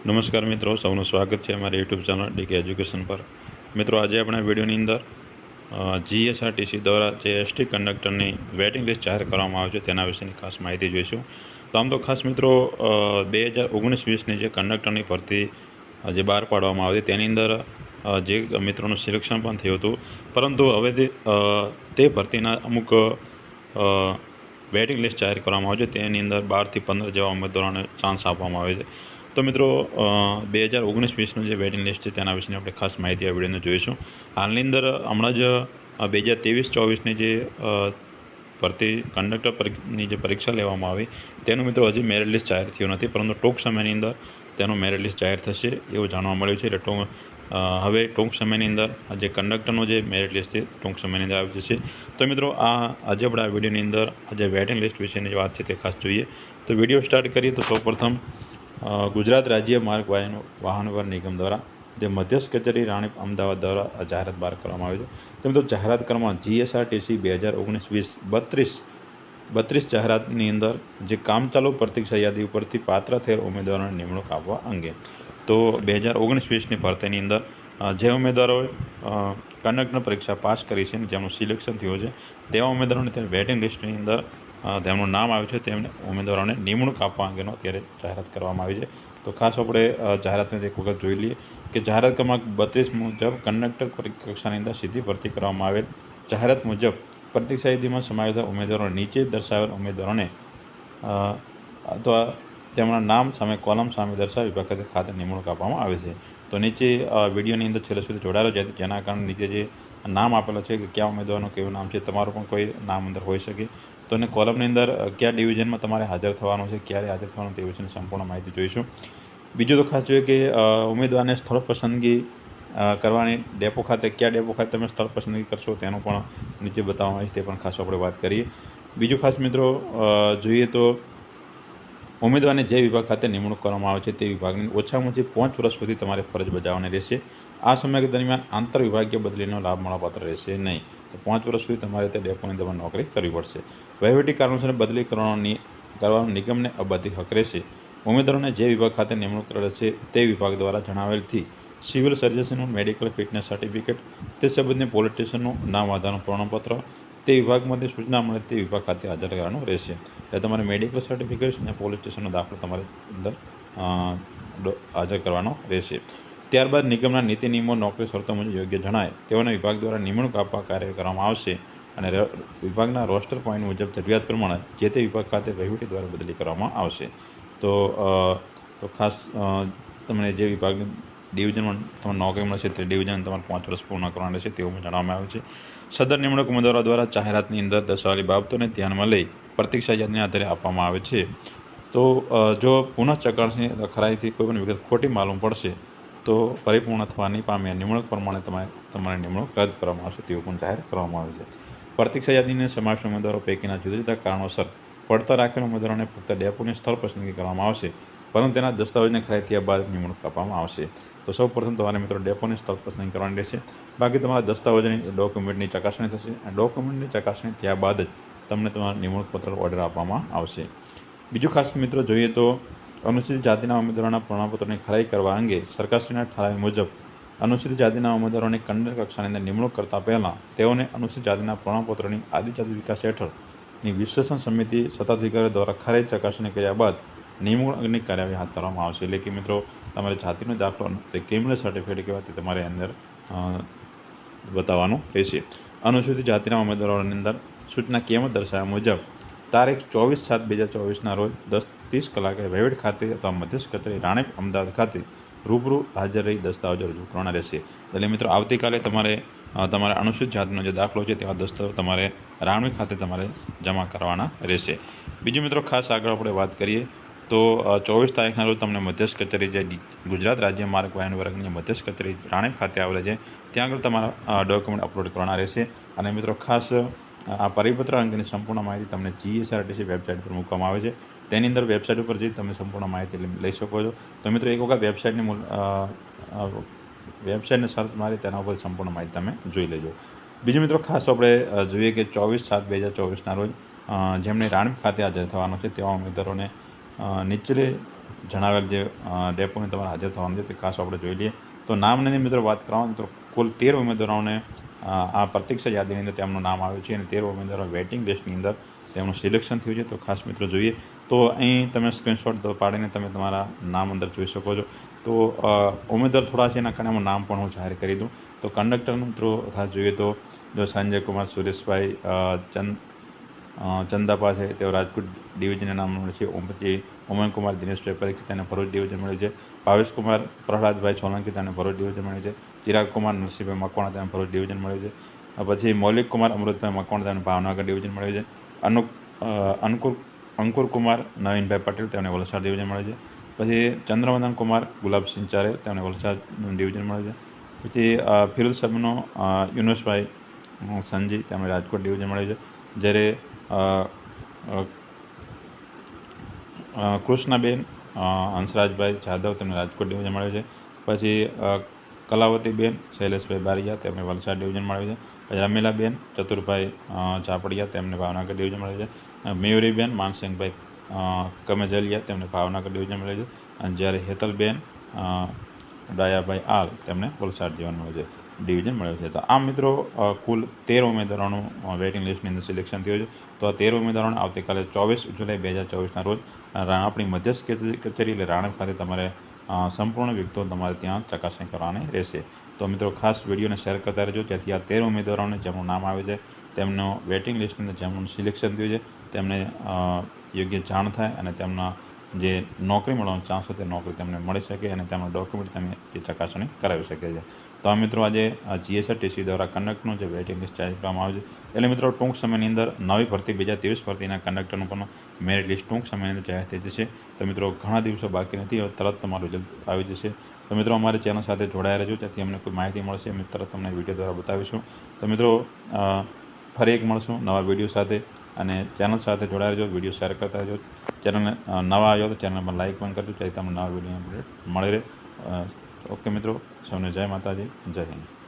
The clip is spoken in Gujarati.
નમસ્કાર મિત્રો, સૌનું સ્વાગત છે અમારી યુટ્યુબ ચેનલ ડીકે એજ્યુકેશન પર। મિત્રો, આજે આપણા વિડીયોની અંદર જીએસઆરટીસી દ્વારા જે એસટી કંડક્ટરની વેટિંગ લિસ્ટ જાહેર કરવામાં આવે છે તેના વિશેની ખાસ માહિતી જોઈશું। તો આમ તો ખાસ મિત્રો 2019-20ની જે કંડક્ટરની ભરતી જે બહાર પાડવામાં આવી તેની અંદર જે મિત્રોનું સિલેક્શન પણ થયું હતું, પરંતુ હવે તે ભરતીના અમુક વેટિંગ લિસ્ટ જાહેર કરવામાં આવે છે તેની અંદર 12 થી 15 જેવા ઉમેદવારોને ચાન્સ આપવામાં આવે છે। તો મિત્રો 2019-20નું જે વેટિંગ લિસ્ટ છે તેના વિશેની આપણે ખાસ માહિતી આ વિડીયોને જોઈશું। હાલની અંદર હમણાં જ 2023-24ની જે ભરતી કંડક્ટરની જે પરીક્ષા લેવામાં આવી તેનું મિત્રો હજી મેરિટ લિસ્ટ જાહેર થયું નથી, પરંતુ ટૂંક સમયની અંદર તેનું મેરિટ લિસ્ટ જાહેર થશે એવું જાણવા મળ્યું છે। એટલે હવે ટૂંક સમયની અંદર જે કંડક્ટરનું જે મેરિટ લિસ્ટ છે ટૂંક સમયની અંદર આવી જશે। તો મિત્રો આજે આપણે આ વિડીયોની અંદર આજે વેટિંગ લિસ્ટ વિશેની વાત છે તે ખાસ જોઈએ। તો વિડીયો સ્ટાર્ટ કરીએ તો સૌપ્રથમ ગુજરાત રાજ્ય માર્ગ વાહન વ્યવહાર નિગમ દ્વારા જે મધ્યસ્થ કચેરી રાણીપ અમદાવાદ દ્વારા જાહેરાત બહાર કરવામાં આવી છે। તો મિત્રો જાહેરાત કરવામાં જીએસઆરટીસી 2019-20 32 જાહેરાતની અંદર જે કામચાલુ પ્રતીક્ષા યાદી ઉપરથી પાત્ર થયેલ ઉમેદવારોને નિમણૂક આપવા અંગે। તો 2019-20ની ભરતીની અંદર જે ઉમેદવારોએ કંડક્ટર પરીક્ષા પાસ કરી છે અને જેમનું સિલેક્શન થયું છે તેવા ઉમેદવારોને ત્યારે વેટિંગ લિસ્ટની અંદર તેમનું નામ આવ્યું છે તેમને ઉમેદવારોને નિમણૂક આપવા અંગેનો અત્યારે જાહેરાત કરવામાં આવી છે। તો ખાસ આપણે જાહેરાતને એક વખત જોઈ લઈએ કે જાહેરાત ક્રમાંક 32 મુજબ કંડક્ટર કક્ષાની અંદર સીધી ભરતી કરવામાં આવેલ જાહેરાત મુજબ પ્રતીક્ષા યાદીમાં સમાવેશ ઉમેદવારો નીચે દર્શાવેલ ઉમેદવારોને અથવા તેમના નામ સામે કોલમ સામે દર્શાવી વિભાગ ખાતે નિમણૂક આપવામાં આવે છે। તો નીચે વિડીયોની અંદર છેલ્લે સુધી જોડાયેલો છે, જેના કારણે નીચે જે નામ આપેલો છે કે કયા ઉમેદવારનું કેવું નામ છે, તમારું પણ કોઈ નામ અંદર હોઈ શકે। તો એને કોલમની અંદર કયા ડિવિઝનમાં તમારે હાજર થવાનું છે, ક્યારે હાજર થવાનું તે વિશેની સંપૂર્ણ માહિતી જોઈશું। બીજું તો ખાસ જોઈએ કે ઉમેદવારને સ્થળ પસંદગી કરવાની ડેપો ખાતે કયા ડેપો ખાતે તમે સ્થળ પસંદગી કરશો તેનું પણ નીચે બતાવવામાં આવે છે, તે પણ ખાસ આપણે વાત કરીએ। બીજું ખાસ મિત્રો જોઈએ તો ઉમેદવારને જે વિભાગ ખાતે નિમણૂક કરવામાં આવે છે તે વિભાગની ઓછામાં ઓછી 5 વર્ષ સુધી તમારે ફરજ બજાવવાની રહેશે। આ સમય દરમિયાન આંતર વિભાગીય બદલીનો લાભ મળવાપાત્ર રહેશે નહીં। તો 5 વર્ષ સુધી તમારે તે ડેપોની તમારે નોકરી કરવી પડશે। વહીવટી કારણોસર બદલી કરવાનો નિગમને અબાધી હક રહેશે। ઉમેદવારોને જે વિભાગ ખાતે નિમણૂક કરેલ છે તે વિભાગ દ્વારા જણાવેલથી સિવિલ સર્જનનું મેડિકલ ફિટનેસ સર્ટિફિકેટ, તે સંબંધને પોલીસ સ્ટેશનનું નામ આધારનું પ્રમાણપત્ર, તે વિભાગમાંથી સૂચના મળે તે વિભાગ ખાતે હાજર કરવાનું રહેશે। એટલે તમારે મેડિકલ સર્ટિફિકેટ અને પોલીસ સ્ટેશનનો દાખલો તમારે અંદર હાજર કરવાનો રહેશે। ત્યારબાદ નિગમના નીતિ નિયમો નોકરી શરતો મુજબ યોગ્ય જણાય તેઓને વિભાગ દ્વારા નિમણૂક આપવા કાર્ય કરવામાં આવશે અને વિભાગના રોસ્ટર પોઈન્ટ મુજબ જરૂરિયાત પ્રમાણે જે તે વિભાગ ખાતે વહીવટી દ્વારા બદલી કરવામાં આવશે। તો ખાસ તમને જે વિભાગની ડિવિઝનમાં તમારે નોકરી મળશે તે ડિવિઝન તમારે 5 વર્ષ પૂર્ણ કરવાના રહેશે તેવું જણાવવામાં આવ્યું છે। સદર નિમણૂક ઉમેદવારો દ્વારા જાહેરાતની અંદર દર્શાવેલી બાબતોને ધ્યાનમાં લઈ પ્રતીક્ષા યાદીના આધારે આપવામાં આવે છે। તો જો પુનઃ ચકાસણી ખરાઈથી કોઈ પણ વિગત ખોટી માલુમ પડશે તો પરિપૂર્ણ થવા નહીં પામે નિમણૂક પ્રમાણે તમારી નિમણૂક રદ કરવામાં આવશે તેવું પણ જાહેર કરવામાં આવે છે। પ્રતીક્ષા યાદીને સમાવેશ ઉમેદવારો પૈકીના જુદા જુદા કારણોસર પડતર રાખેલ ઉમેદવારોને ફક્ત ડેપોની સ્થળ પસંદગી કરવામાં આવશે, પરંતુ તેના દસ્તાવેજને ખરાઈ થયા બાદ નિમણૂક આપવામાં આવશે। તો સૌપ્રથમ તમારે મિત્રો ડેપોની સ્થળ પસંદગી કરવાની રહેશે, બાકી તમારા દસ્તાવેજની ડોક્યુમેન્ટની ચકાસણી થશે અને ડોક્યુમેન્ટની ચકાસણી થયા બાદ જ તમને તમારા નિમણૂક પત્ર ઓર્ડર આપવામાં આવશે। બીજું ખાસ મિત્રો જોઈએ તો અનુસૂચિત જાતિના ઉમેદવારોના પ્રમાણપત્રોની ખરાઈ કરવા અંગે સરકારશ્રીના ઠરાવ મુજબ અનુસૂચિત જાતિના ઉમેદવારોની કંડક્ટર કક્ષાની અંદર નિમણૂક કરતાં પહેલાં તેઓને અનુસૂચિત જાતિના પ્રમાણપત્રોની આદિજાતિ વિકાસ હેઠળની વિશ્લેષણ સમિતિ સત્તાધિકારીઓ દ્વારા ખરાઈ ચકાસણી કર્યા બાદ નિમણૂકની કાર્યવાહી હાથ ધરવામાં આવશે। એટલે કે મિત્રો તમારે જાતિનો દાખલો તે ક્રિમિનલ સર્ટિફિકેટ કહેવાય તે તમારે અંદર બતાવવાનું રહેશે। અનુસૂચિત જાતિના ઉમેદવારોની અંદર સૂચના કિંમત દર્શાવ્યા મુજબ તારીખ 24/7/2024ના રોજ 10:30 કલાકે વહીવટ ખાતે અથવા મધ્યસ્થ કચેરી રાણીપ અમદાવાદ ખાતે રૂબરૂ હાજર રહી દસ્તાવેજો રજૂ કરવાના રહેશે। એટલે મિત્રો આવતીકાલે તમારે અનુસૂચિત જાતિનો જે દાખલો છે તેવા દસ્તાવેજ તમારે રાણીપ ખાતે તમારે જમા કરવાના રહેશે। બીજું મિત્રો ખાસ આગળ આપણે વાત કરીએ તો 24 તારીખના રોજ તમને મધ્યસ્થ કચેરી જે ગુજરાત રાજ્ય માર્ગ વાહન વ્યવહારની મધ્યસ્થ કચેરી રાણીપ ખાતે આવેલા છે ત્યાં આગળ તમારા ડોક્યુમેન્ટ અપલોડ કરવાના રહેશે। અને મિત્રો ખાસ આ પરિપત્ર અંગેની સંપૂર્ણ માહિતી તમને જીએસઆરટીસી વેબસાઇટ પર મૂકવામાં આવે છે, તેની અંદર વેબસાઇટ ઉપર જઈ તમે સંપૂર્ણ માહિતી લઈ શકો છો। તો મિત્રો એક વખત વેબસાઇટને સર્ચ મારી તેના ઉપર સંપૂર્ણ માહિતી તમે જોઈ લેજો। બીજું મિત્રો ખાસ આપણે જોઈએ કે 24/7/2024ના રોજ જેમને રાણીપ ખાતે હાજર થવાનો છે તેવા ઉમેદવારોને નીચે જણાવેલ જે ડેપોની તમારે હાજર થવાનું છે તે ખાસ આપણે જોઈ લઈએ. તો નામની મિત્રો વાત કરવામાં તો કુલ 13 ઉમેદવારોને આ પ્રતીક્ષા યાદીની અંદર તેમનું નામ આવ્યું છે અને 13 ઉમેદવારો વેઇટિંગ લિસ્ટની અંદર તેમનું સિલેક્શન થયું છે. તો ખાસ મિત્રો જોઈએ તો અહીં તમે સ્ક્રીનશોટ પાડીને તમે તમારા નામ અંદર જોઈ શકો છો. તો ઉમેદવાર થોડા છે એના કારણે નામ પણ હું જાહેર કરી દઉં. તો કંડક્ટર મિત્રો ખાસ જોઈએ તો જો સંજય કુમાર સુરેશભાઈ ચંદાપા છે તેઓ રાજકોટ ડિવિઝનના નામ મળે છે. પછી ઉમંગકુમાર દિનેશભાઈ પરીક્ષિત તેને ભરૂચ ડિવિઝન મળ્યું છે. ભાવેશકુમાર પ્રહલાદભાઈ સોલંકી તેને ભરૂચ ડિવિઝન મળ્યું છે. ચિરાગકુમાર નરસિંહભાઈ મકવાણા તેને ભરૂચ ડિવિઝન મળ્યું છે. પછી મૌલિકકુમાર અમૃતભાઈ મકવાણા તેને ભાવનગર ડિવિઝન મળ્યું છે. અંકુરકુમાર નવીનભાઈ પટેલ તેમને વલસાડ ડિવિઝન મળે છે. પછી ચંદ્રવદન કુમાર ગુલાબસિંહ ચારે તેમને વલસાડ ડિવિઝન મળે છે. પછી ફિરોઝ સાહેબનો યુનુસભાઈ સંજી તેમને રાજકોટ ડિવિઝન મળે છે. જ્યારે કૃષ્ણાબેન હંસરાજભાઈ જાદવ તેમને રાજકોટ ડિવિઝન મળે છે. પછી કલાવતીબેન શૈલેષભાઈ બારિયા તેમને વલસાડ ડિવિઝન મળે છે. પછી રમીલાબેન ચતુરભાઈ ચાપડિયા તેમને ભાવનગર ડિવિઝન મળે છે. મયુરીબેન માનસિંહભાઈ કમેજલિયા તેમને ભાવનગર ડિવિઝન મળે છે. અને જ્યારે હેતલબેન ડાયાભાઈ આલ તેમને વલસાડ ડિવિઝન મળ્યું છે. તો આમ મિત્રો કુલ 13 ઉમેદવારોનું વેઇટિંગ લિસ્ટની અંદર સિલેક્શન થયું છે. તો આ 13 ઉમેદવારોને આવતીકાલે 24 જુલાઈ 2024ના રોજ આપણી મધ્યસ્થ કચેરી એટલે રાણપ ખાતે તમારે સંપૂર્ણ વિગતો તમારે ત્યાં ચકાસણી કરવાની રહેશે. તો મિત્રો ખાસ વિડીયોને શેર કરતા રહેજો જેથી આ 13 ઉમેદવારોને જેમનું નામ આવે છે તેમનું વેઇટિંગ લિસ્ટની અંદર જેમનું સિલેક્શન થયું છે તેમને યોગ્ય જાણ થાય અને તેમના જે નોકરી મળવાનો ચાન્સ હોય તે નોકરી તેમને મળી શકે અને તેમના ડોક્યુમેન્ટ તમે તે ચકાસણી કરાવી શકે છે. તો આ મિત્રો આજે જીએસઆરટીસી દ્વારા કંડક્ટરનું જે વેઇટિંગ લિસ્ટ જાહેર કરવામાં આવે છે એટલે મિત્રો ટૂંક સમયની અંદર નવી ભરતી 2023 ભરતીના કંડક્ટરનું પણ મેરિટ લિસ્ટ ટૂંક સમયની અંદર જાહેર થઈ જશે. તો મિત્રો ઘણા દિવસો બાકી નથી, હવે તરત તમારું રિઝલ્ટ આવી જશે. તો મિત્રો અમારી ચેનલ સાથે જોડાયા રહેજો જેથી અમને કોઈ માહિતી મળશે અમે તરત તમને વિડીયો દ્વારા બતાવીશું. તો મિત્રો ફરી એક મળશું નવા વિડીયો સાથે અને ચેનલ સાથે જોડાયા રહેજો, વિડીયો શેર કરતા રહેજો. ચેનલને નવા આવ્યો તો ચેનલ પર લાઇક પણ કરજો જેથી તમને નવા વિડીયો અપડેટ મળી રહે. ઓકે મિત્રો, સૌને જય માતાજી, જય હિન્દ.